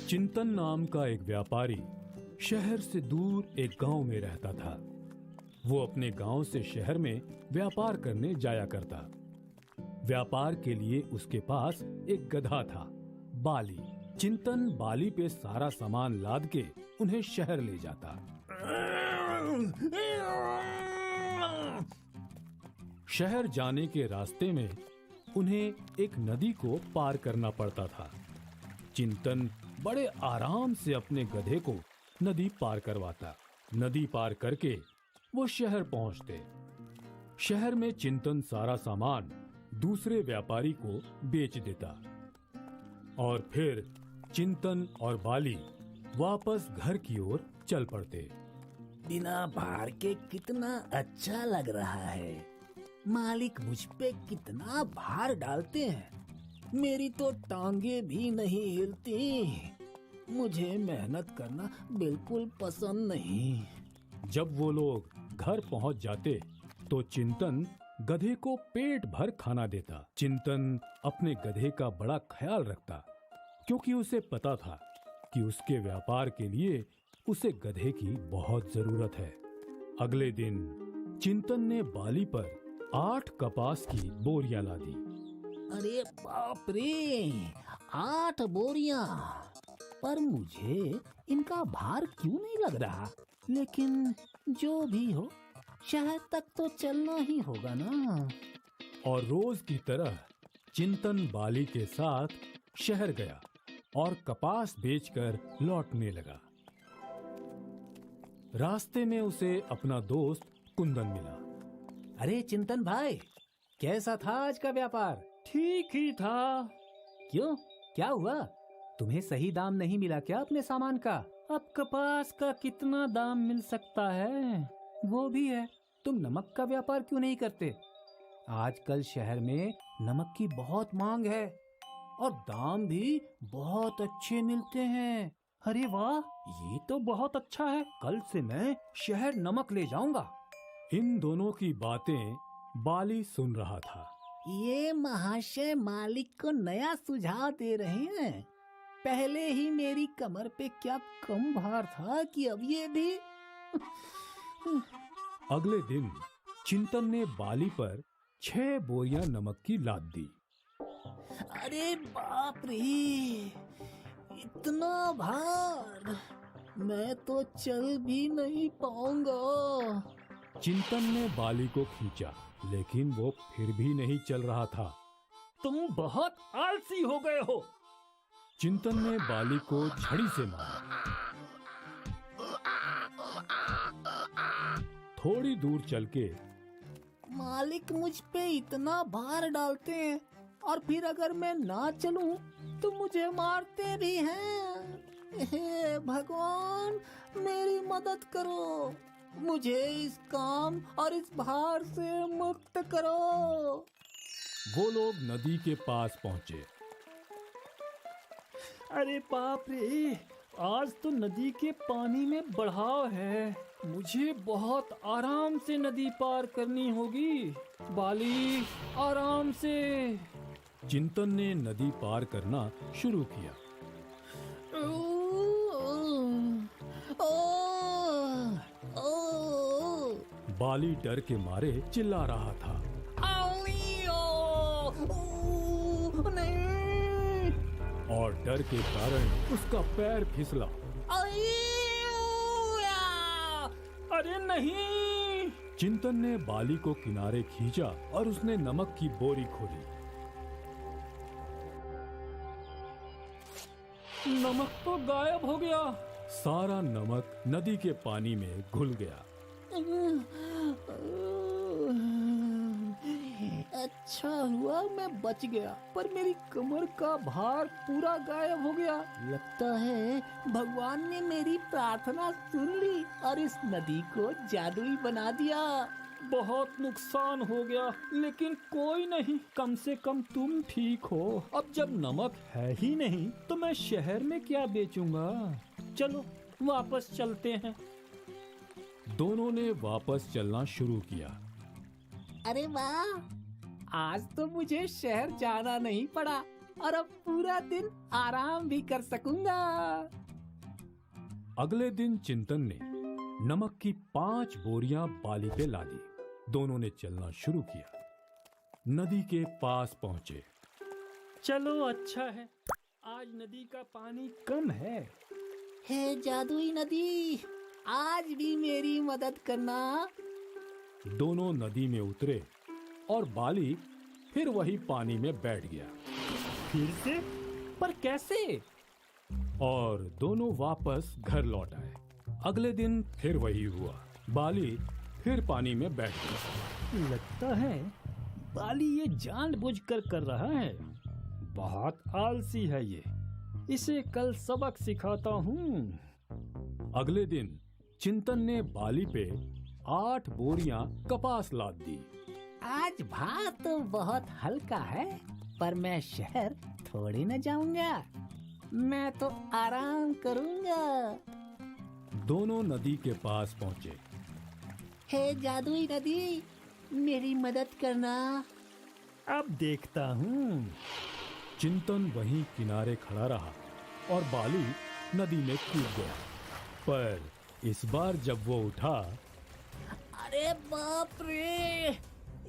चिंतन नाम का एक व्यापारी शहर से दूर एक गांव में रहता था। वो अपने गांव से शहर में व्यापार करने जाया करता। व्यापार के लिए उसके पास एक गधा था, बाली। चिंतन बाली पे सारा सामान लाद के उन्हें शहर ले जाता। शहर जाने के रास्ते में उन्हें एक नदी को पार करना पड़ता था। चिंतन बड़े आराम से अपने गधे को नदी पार करवाता। नदी पार करके वो शहर पहुंचते। शहर में चिंतन सारा सामान दूसरे व्यापारी को बेच देता और फिर चिंतन और बाली वापस घर की ओर चल पड़ते। बिना भार के कितना अच्छा लग रहा है। मालिक मुझ पे कितना भार डालते हैं। मेरी तो टांगे भी नहीं हिलती। मुझे मेहनत करना बिल्कुल पसंद नहीं। जब वो लोग घर पहुंच जाते तो चिंतन गधे को पेट भर खाना देता। चिंतन अपने गधे का बड़ा ख्याल रखता, क्योंकि उसे पता था कि उसके व्यापार के लिए उसे गधे की बहुत जरूरत है। अगले दिन चिंतन ने बाली पर 8 कपास की बोरियां लादी। अरे बाप रे, 8 बोरियां! पर मुझे इनका भार क्यों नहीं लग रहा? लेकिन जो भी हो, शहर तक तो चलना ही होगा ना। और रोज की तरह चिंतन बाली के साथ शहर गया और कपास बेचकर लौटने लगा। रास्ते में उसे अपना दोस्त कुंदन मिला। अरे चिंतन भाई, कैसा था आज का व्यापार? ठीक ही था। क्यों, क्या हुआ? तुम्हें सही दाम नहीं मिला क्या अपने सामान का? अब कपास का कितना दाम मिल सकता है? वो भी है। तुम नमक का व्यापार क्यों नहीं करते? आजकल शहर में नमक की बहुत मांग है और दाम भी बहुत अच्छे मिलते हैं। अरे वाह, ये तो बहुत अच्छा है। कल से मैं शहर नमक ले जाऊंगा। इन दोनों की बातें बाली सुन रहा था। ये महाशय मालिक को नया सुझाव दे रहे हैं। पहले ही मेरी कमर पे क्या कम भार था कि अब ये भी। अगले दिन चिंतन ने बाली पर 6 बोरियां नमक की लाद दी। अरे बाप रे, इतना भार! मैं तो चल भी नहीं पाऊंगा। चिंतन ने बाली को खींचा, लेकिन वो फिर भी नहीं चल रहा था। तुम बहुत आलसी हो गए हो। चिंतन ने बाली को छड़ी से मारा। थोड़ी दूर चल के मालिक मुझ पे इतना भार डालते हैं और फिर अगर मैं ना चलूं तो मुझे मारते भी हैं। हे भगवान, मेरी मदद करो। मुझे इस काम और इस भार से मुक्त करो। वो लोग नदी के पास पहुंचे। अरे बाप रे, आज तो नदी के पानी में बढ़ाव है। मुझे बहुत आराम से नदी पार करनी होगी। बाली, आराम से। चिंतन ने नदी पार करना शुरू किया। बाली डर के मारे चिल्ला रहा था। नहीं। और डर के कारण उसका पैर फिसला। अरे नहीं! चिंतन ने बाली को किनारे खींचा और उसने नमक की बोरी खोली। नमक तो गायब हो गया। सारा नमक नदी के पानी में घुल गया। अच्छा हुआ मैं बच गया, पर मेरी कमर का भार पूरा गायब हो गया। लगता है भगवान ने मेरी प्रार्थना सुन ली और इस नदी को जादुई बना दिया। बहुत नुकसान हो गया, लेकिन कोई नहीं, कम से कम तुम ठीक हो। अब जब नमक है ही नहीं तो मैं शहर में क्या बेचूंगा। चलो वापस चलते हैं। दोनों ने वापस चलना शुरू किया। अरे वाह, आज तो मुझे शहर जाना नहीं पड़ा। और अब पूरा दिन आराम भी कर सकूंगा। अगले दिन चिंतन ने नमक की 5 बोरियां बाली पे लादी। दोनों ने चलना शुरू किया। नदी के पास पहुंचे। चलो अच्छा है, आज नदी का पानी कम है। हे जादुई नदी, आज भी मेरी मदद करना। दोनों नदी में उतरे और बाली फिर वही पानी में बैठ गया। फिर से? पर कैसे? और दोनों वापस घर लौट आए। अगले दिन फिर वही हुआ। बाली फिर पानी में बैठ गया। लगता है बाली ये जानबूझकर कर रहा है। बहुत आलसी है ये। इसे कल सबक सिखाता हूँ। अगले दिन चिंतन ने बाली पे 8 बोरियां कपास लाद दी। आज भार तो बहुत हल्का है, पर मैं शहर थोड़ी न जाऊंगा। मैं तो आराम करूंगा। दोनों नदी के पास पहुंचे। हे जादुई नदी, मेरी मदद करना। अब देखता हूँ। चिंतन वहीं किनारे खड़ा रहा और बाली नदी में कूद गया। पर इस बार जब वो उठा, अरे बाप रे,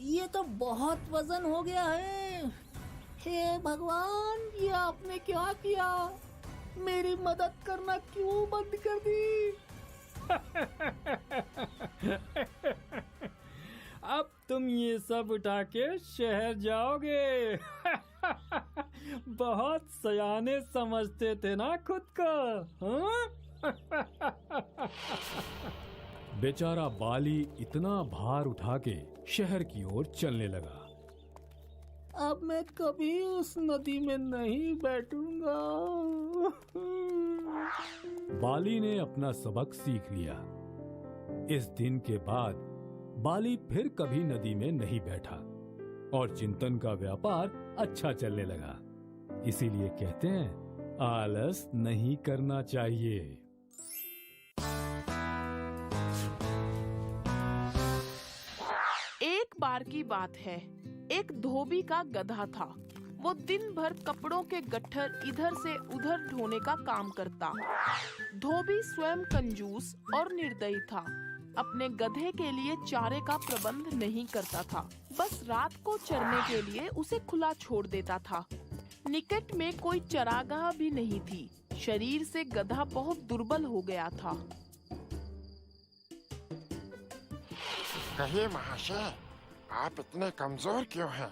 ये तो बहुत वजन हो गया है। हे भगवान, ये आपने क्या किया? मेरी मदद करना क्यों बंद कर दी? अब तुम ये सब उठा के शहर जाओगे। बहुत सयाने समझते थे ना खुद को, हाँ? बेचारा बाली इतना भार उठा के शहर की ओर चलने लगा। अब मैं कभी उस नदी में नहीं बैठूंगा। बाली ने अपना सबक सीख लिया। इस दिन के बाद बाली फिर कभी नदी में नहीं बैठा और चिंतन का व्यापार अच्छा चलने लगा। इसीलिए कहते हैं, आलस नहीं करना चाहिए। एक बार की बात है, एक धोबी का गधा था। वो दिन भर कपड़ों के गट्ठर इधर से उधर ढोने का काम करता। धोबी स्वयं कंजूस और निर्दयी था। अपने गधे के लिए चारे का प्रबंध नहीं करता था, बस रात को चरने के लिए उसे खुला छोड़ देता था। निकट में कोई चरागाह भी नहीं थी। शरीर से गधा बहुत दुर्बल हो गया था। कहिए महाशय, आप इतने कमजोर क्यों हैं?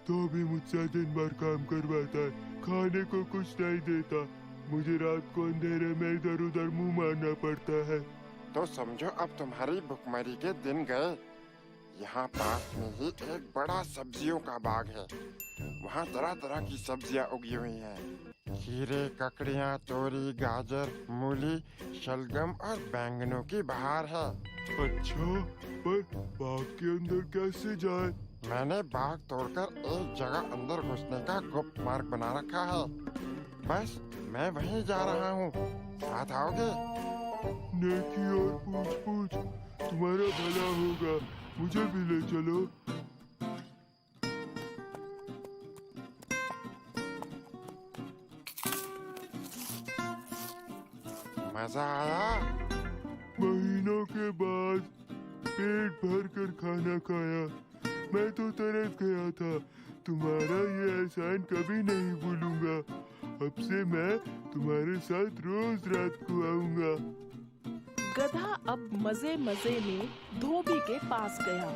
तो भी मुझसे दिन भर काम करवाता है, खाने को कुछ नहीं देता। मुझे रात को अंधेरे में इधर उधर मुंह मारना पड़ता है। तो समझो अब तुम्हारी भुखमरी के दिन गए। यहाँ पास में ही एक बड़ा सब्जियों का बाग है। वहाँ तरह तरह की सब्जियाँ उगी हुई हैं। खीरे, ककड़ियाँ, तोरी, गाजर, मूली, शलगम और बैंगनों की बहार है। अच्छा, पर बाग के अंदर कैसे जाए? मैंने बाग तोड़कर एक जगह अंदर घुसने का गुप्त मार्ग बना रखा है। बस मैं वहीं जा रहा हूँ, साथ आओगे? नेकी और पूछ तुम्हारा भला होगा, मुझे भी ले चलो। मजा आया? महीनों के बाद पेट भर कर खाना खाया। मैं तो तरस गया था। तुम्हारा ये एहसान कभी नहीं भूलूंगा। अब से मैं तुम्हारे साथ रोज रात को आऊंगा। गधा अब मजे मजे में धोबी के पास गया।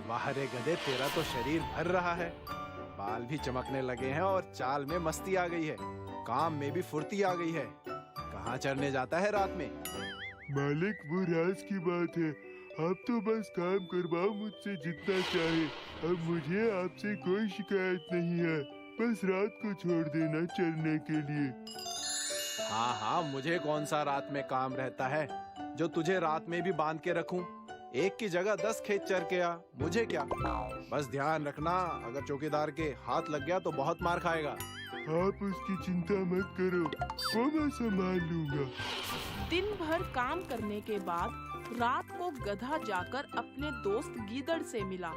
वाह रे गधे, तेरा तो शरीर भर रहा है, बाल भी चमकने लगे हैं और चाल में मस्ती आ गई है, काम में भी फुर्ती आ गई है। कहाँ चरने जाता है रात में? मालिक, वो राज की बात है। आप तो बस काम करवाओ मुझसे जितना चाहे। अब मुझे आपसे कोई शिकायत नहीं है। बस रात को छोड़ देना चरने के लिए। हाँ हाँ, मुझे कौन सा रात में काम रहता है जो तुझे रात में भी बांध के रखूं? एक की जगह 10 खेत चर के आ, मुझे क्या। बस ध्यान रखना, अगर चौकीदार के हाथ लग गया तो बहुत मार खाएगा। आप उसकी चिंता मत करो, वो मैं संभाल लूंगा। दिन भर काम करने के बाद रात को गधा जाकर अपने दोस्त गीदड़ से मिला।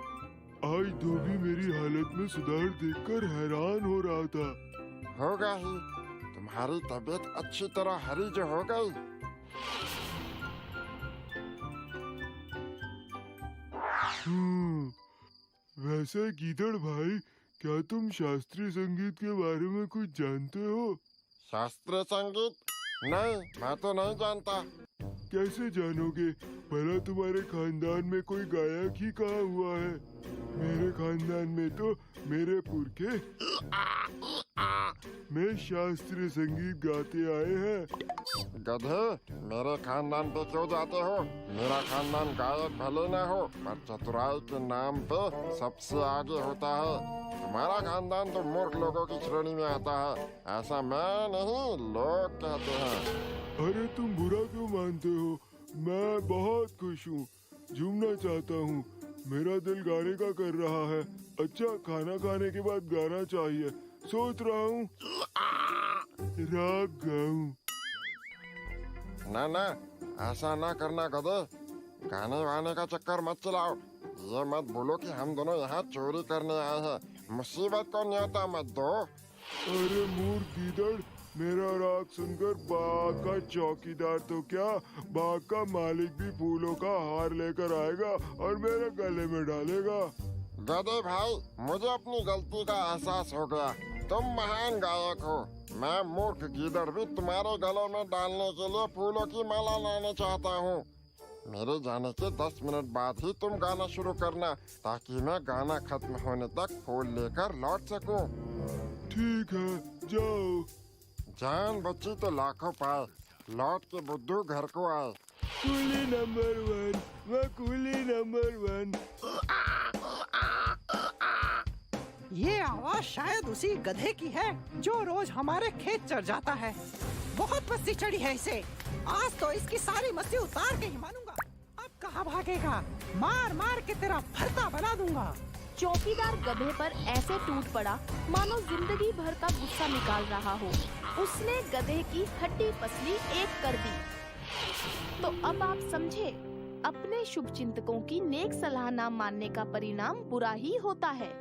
आज धोबी मेरी हालत में सुधार देखकर हैरान हो रहा था। होगा ही, तुम्हारी तबीयत अच्छी तरह हरिज हो गई। वैसे गीदड़ भाई, क्या तुम शास्त्रीय संगीत के बारे में कुछ जानते हो? शास्त्रीय संगीत? नहीं, मैं तो नहीं जानता। कैसे जानोगे? भला तुम्हारे खानदान में कोई गायक ही कहाँ हुआ है? मेरे खानदान में तो मेरे पुरखे में शास्त्रीय संगीत गाते आए हैं। गधे, मेरे खानदान पे क्यों जाते हो? मेरा खानदान गायक भले न हो, पर चतुराई के नाम पे सबसे आगे होता है। तुम्हारा खानदान तो मूर्ख लोगों की श्रेणी में आता है। ऐसा मैं नहीं, लोग कहते हैं। अरे तुम बुरा क्यों मानते हो? मैं बहुत खुश हूँ, झूमना चाहता हूँ। मेरा दिल गाने का कर रहा है। अच्छा, खाना खाने के बाद गाना चाहिए। सोच रहा हूँ राग गाऊं। ना, ऐसा ना करना गधे। गाने वाने का चक्कर मत चलाओ। ये मत बोलो कि हम दोनों यहाँ चोरी करने आए हैं। मुसीबत को न्योता मत दो। अरे मूर्ख गीदड़, मेरा राग सुनकर बाग का चौकीदार तो क्या, बाग का मालिक भी फूलों का हार लेकर आएगा और मेरे गले में डालेगा। गधे भाई, मुझे अपनी गलती का एहसास हो गया। तुम महान गायक हो। मैं मूर्ख गीदड़ भी तुम्हारे गले में डालने के लिए फूलों की माला लाने चाहता हूँ। मेरे जाने के 10 मिनट बाद ही तुम गाना शुरू करना, ताकि मैं गाना खत्म होने तक फूल लेकर लौट सकूं। ठीक है, जाओ। जान बच्ची तो लाखों पाए, लौट के बुद्धू घर को आए। कूली नंबर 1, मैं कूली नंबर 1। ये आवाज शायद उसी गधे की है जो रोज हमारे खेत चढ़ जाता है। बहुत मस्ती चढ़ी है इसे। आज तो इसकी सारी मस्ती उतार के ही मानूंगा। अब कहाँ भागेगा? मार मार के तेरा भरता बना दूंगा। चौकीदार गधे पर ऐसे टूट पड़ा मानो जिंदगी भर का गुस्सा निकाल रहा हो। उसने गधे की हड्डी पसली एक कर दी। तो अब आप समझे, अपने शुभचिंतकों की नेक सलाह न मानने का परिणाम बुरा ही होता है।